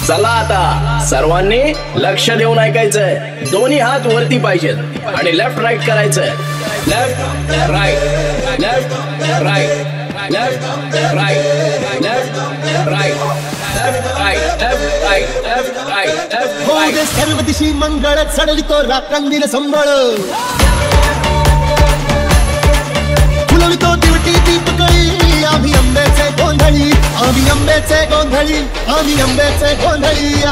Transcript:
चला आता सर्वांनी लक्ष देऊन ऐकायचंय. दोन्ही हात वरती पाहिजेत आणि लेफ्ट राईट करायचंय. Left right, left right, left right, left right, left right, left right, left right, left right. सर्व दिशी मंगळ चढवितो राखंदील संबळ, फुलवितो दिवटी दीपकळी. आम्ही आंब्याचे गोंधळी, आम्ही आंब्याचे गोंधळी, आम्ही आंब्याचे गोंधळी.